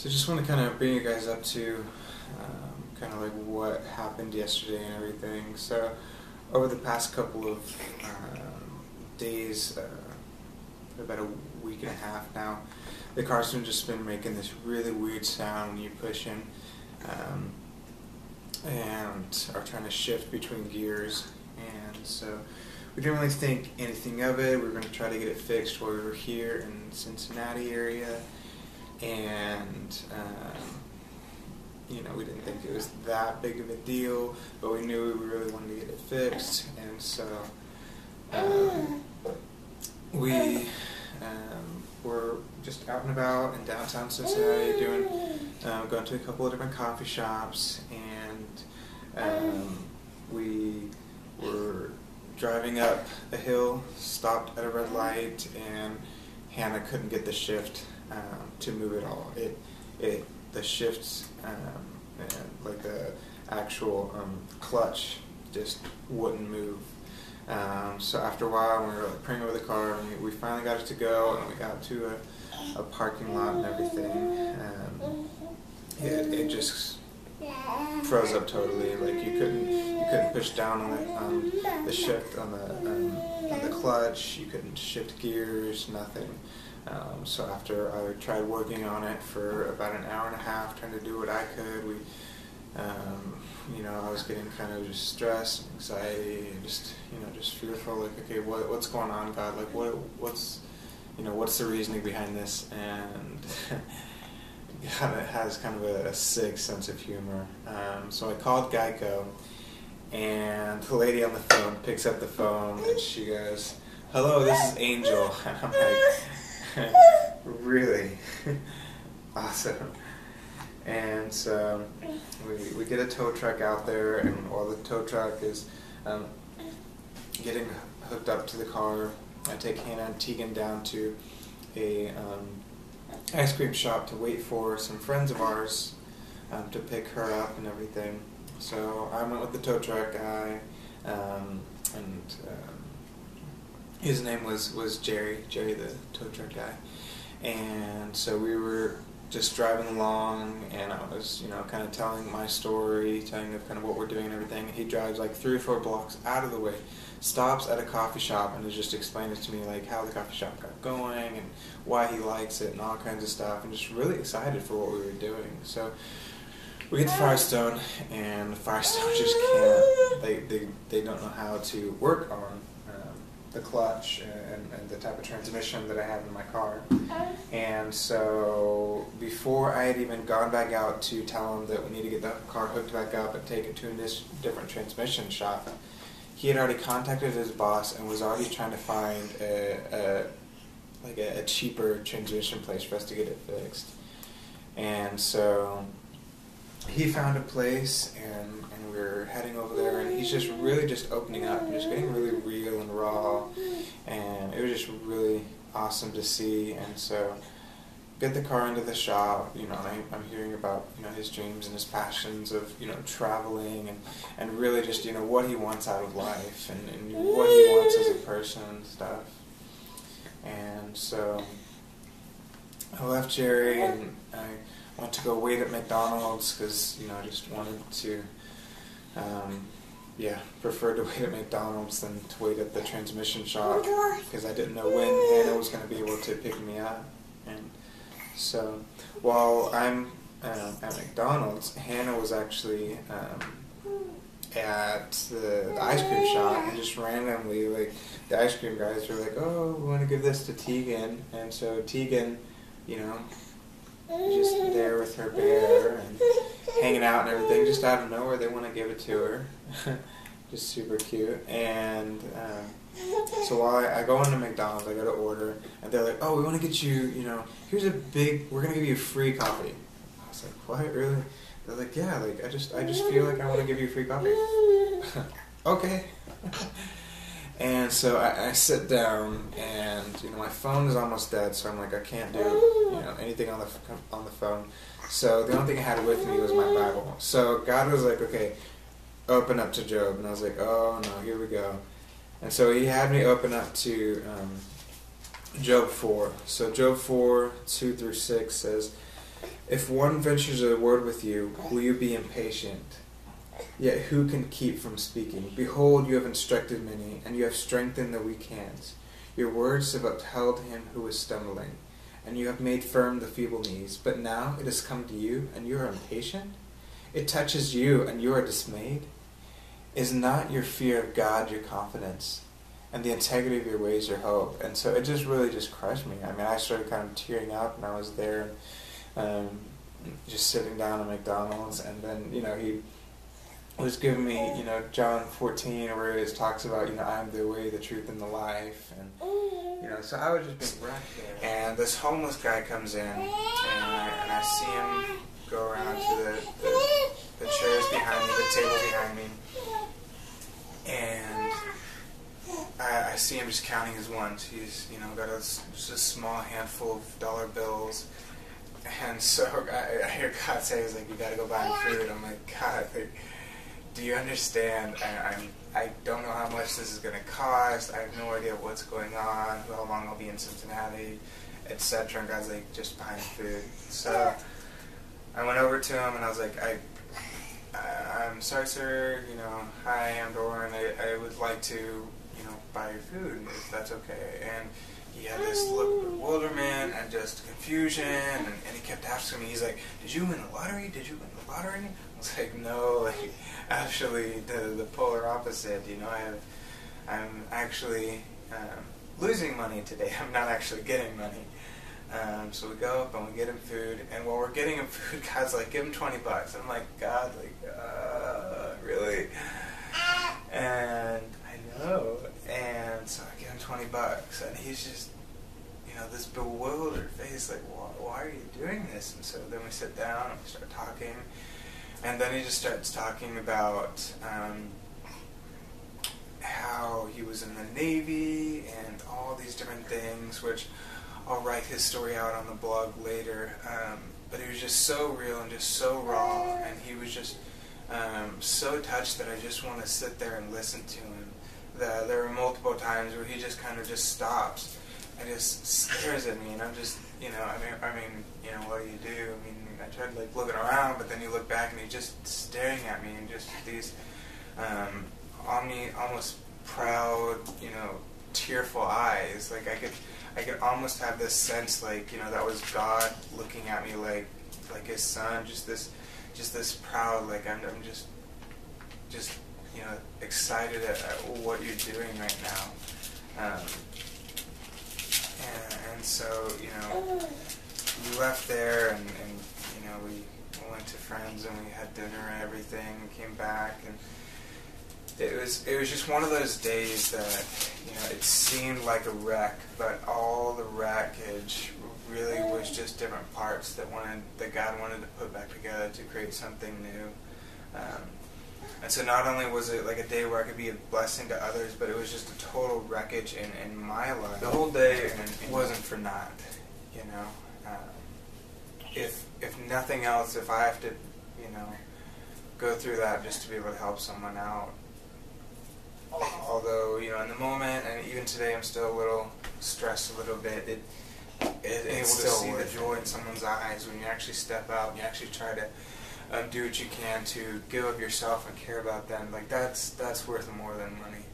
So just want to kind of bring you guys up to kind of like what happened yesterday and everything. So over the past couple of days, about a week and a half now, the car's just been making this really weird sound when you push in and are trying to shift between gears. And so we didn't really think anything of it. We were going to try to get it fixed while we were here in the Cincinnati area. And we didn't think it was that big of a deal, but we knew we really wanted to get it fixed. And so we were just out and about in downtown Cincinnati, going to a couple of different coffee shops, and we were driving up a hill, stopped at a red light, and Hannah couldn't get the shift to move at all. The shifts, like the actual clutch, just wouldn't move. So after a while, we were like praying over the car, and we finally got it to go, and we got to a parking lot and everything. It just froze up totally. Like you couldn't push down on the shift on the clutch. You couldn't shift gears, nothing. So after I tried working on it for about an hour and a half, trying to do what I could, I was getting kind of just stressed, anxiety, and just fearful. Like, okay, what's going on, God? Like, what's the reasoning behind this? And God, it has kind of a sick sense of humor. So I called Geico, and the lady on the phone picks up the phone, and she goes, "Hello, this is Angel." And I'm like, really? Awesome. And so we get a tow truck out there, and while the tow truck is getting hooked up to the car, I take Hannah and Teagan down to a ice cream shop to wait for some friends of ours to pick her up and everything. So I went with the tow truck guy, and his name was Jerry, the tow truck guy. And so we were just driving along, and I was, kind of telling my story, telling them kind of what we're doing and everything. He drives like 3 or 4 blocks out of the way, stops at a coffee shop, and is just explaining to me like how the coffee shop got going and why he likes it and all kinds of stuff, and just really excited for what we were doing. So we get to Firestone, and the Firestone just can't. They don't know how to work on the clutch and the type of transmission that I have in my car. And so before I had even gone back out to tell him that we need to get the car hooked back up and take it to a different transmission shop, he had already contacted his boss and was already trying to find a cheaper transmission place for us to get it fixed. And so he found a place, and we were heading over there, and he's just really just opening up, just getting really real and raw, and it was just really awesome to see. And so get the car into the shop, and I'm hearing about his dreams and his passions of traveling and really just what he wants out of life and what he wants as a person and stuff. And so I left Jerry, and I went to go wait at McDonald's because I just wanted to preferred to wait at McDonald's than to wait at the transmission shop, because I didn't know when Hannah was going to be able to pick me up. And so while I'm at McDonald's, Hannah was actually at the ice cream shop, and just randomly, like, the ice cream guys were like, "Oh, we want to give this to Teagan." And so Teagan, just there with her bear and hanging out and everything, just out of nowhere they want to give it to her. Just super cute. And so while I go into McDonald's, I go to order, and they're like, "Oh, we want to get you, we're going to give you free coffee." I was like, "What, really?" They're like, "Yeah, like I just feel like I want to give you free coffee." Okay. And so I sit down, and my phone is almost dead, so I'm like, I can't do anything on the phone. So the only thing I had with me was my Bible. So God was like, "Okay, open up to Job," and I was like, "Oh no, here we go." And so He had me open up to Job 4. So Job 4:2-6 says, If one ventures a word with you, will you be impatient? Yet who can keep from speaking? Behold, you have instructed many, and you have strengthened the weak hands. Your words have upheld him who was stumbling, and you have made firm the feeble knees. But now it has come to you, and you are impatient? It touches you, and you are dismayed? Is not your fear of God your confidence, and the integrity of your ways your hope? And so it just really just crushed me. I mean, I started kind of tearing up, and I was there, just sitting down at McDonald's, and then, he was giving me, John 14, where it talks about, I am the way, the truth, and the life, and, so I was just being wrecked there. And this homeless guy comes in, and I see him go around to the chairs behind me, the table behind me, and I see him just counting his ones. He's, got just a small handful of dollar bills. And so I hear God say, he's like, you got to go buy him food. I'm like, God, do you understand? I don't know how much this is going to cost. I have no idea what's going on, how long I'll be in Cincinnati, etc. And God's like, just buy him food. So I went over to him and I was like, I'm sorry, sir. Hi, I'm Doran. I would like to, buy your food, if that's okay. And he had this look of bewilderment and just confusion, and he kept asking me, he's like, did you win the lottery? Did you win the lottery? I was like, no, actually the polar opposite. I'm actually losing money today. I'm not actually getting money. So we go up and we get him food, and while we're getting him food, God's like, give him $20. I'm like, God, really? And I know. And so I give him $20, and he's just, this bewildered face, like, why are you doing this? And so then we sit down and we start talking, and then he just starts talking about how he was in the Navy and all these different things, which I'll write his story out on the blog later. But it was just so real and just so raw, and he was just so touched that I just want to sit there and listen to him. There were multiple times where he just kind of just stops and just stares at me, and I'm just, what do you do? I tried looking around, but then you look back and he's just staring at me, and just these almost proud, tearful eyes. Like I could almost have this sense, that was God looking at me like his son, just this proud, I'm just excited at what you're doing right now. And so, we left there, and we went to friends, and we had dinner and everything, and came back, and it was just one of those days that, it seemed like a wreck, but all the wreckage really was just different parts that God wanted to put back together to create something new. And so not only was it like a day where I could be a blessing to others, but it was just a total wreckage in my life. The whole day wasn't for naught, If nothing else, if I have to, go through that just to be able to help someone out. Although, in the moment, and even today, I'm still a little stressed a little bit. It's able to see the joy in someone's eyes when you actually step out and you actually try to do what you can to give of yourself and care about them. That's worth more than money.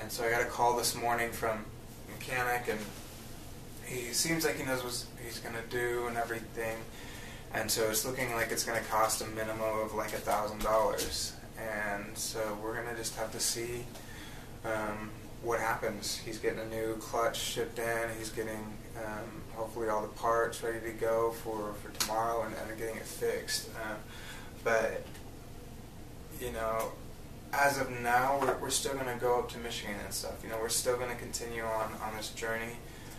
And so I got a call this morning from a mechanic, and he seems like he knows what he's going to do and everything. And so it's looking like it's going to cost a minimum of $1,000. And so we're going to just have to see what happens. He's getting a new clutch shipped in. He's getting hopefully all the parts ready to go for tomorrow, and getting it fixed. But as of now, we're still going to go up to Michigan and stuff. We're still going to continue on this journey.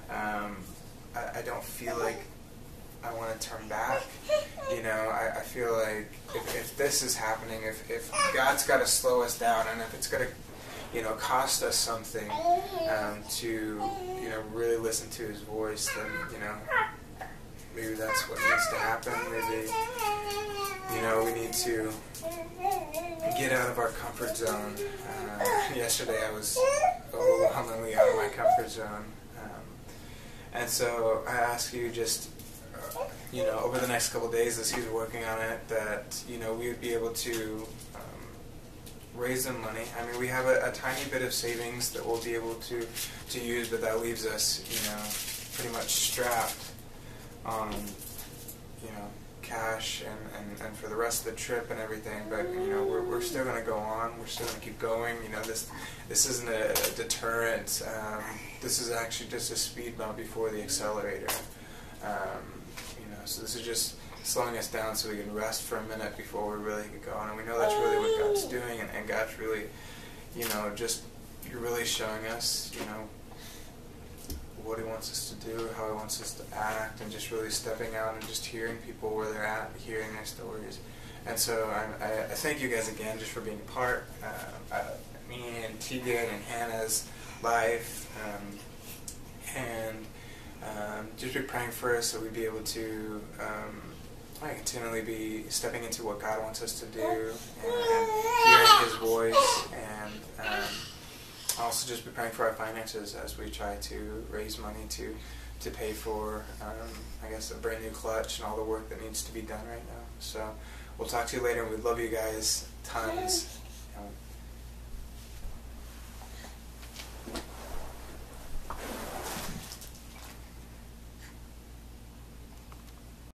I don't feel like I want to turn back. I feel like if this is happening, if God's got to slow us down, and if it's going to, cost us something to, really listen to His voice, then, maybe that's what needs to happen. Maybe, we need to get out of our comfort zone. Yesterday I was overwhelmingly out of my comfort zone. And so I ask you just, you know, over the next couple of days as he's working on it, that, you know, we would be able to raise them money. I mean, we have a tiny bit of savings that we'll be able to use, but that leaves us, you know, pretty much strapped on, you know, cash and for the rest of the trip and everything. But, you know, we're still going to go on. We're still going to keep going. You know, this isn't a deterrent. This is actually just a speed bump before the accelerator. You know, so this is just slowing us down so we can rest for a minute before we really get going. And we know that's really what God's doing, and God's really, you know, just really showing us, you know, what He wants us to do, how He wants us to act, and just really stepping out and just hearing people where they're at, hearing their stories. And so I thank you guys again just for being a part of me and Teagan and Hannah's life, and just be praying for us so we'd be able to continually be stepping into what God wants us to do, and hearing His voice, and also just be praying for our finances as we try to raise money to pay for, I guess, a brand new clutch and all the work that needs to be done right now. So we'll talk to you later, and we love you guys tons.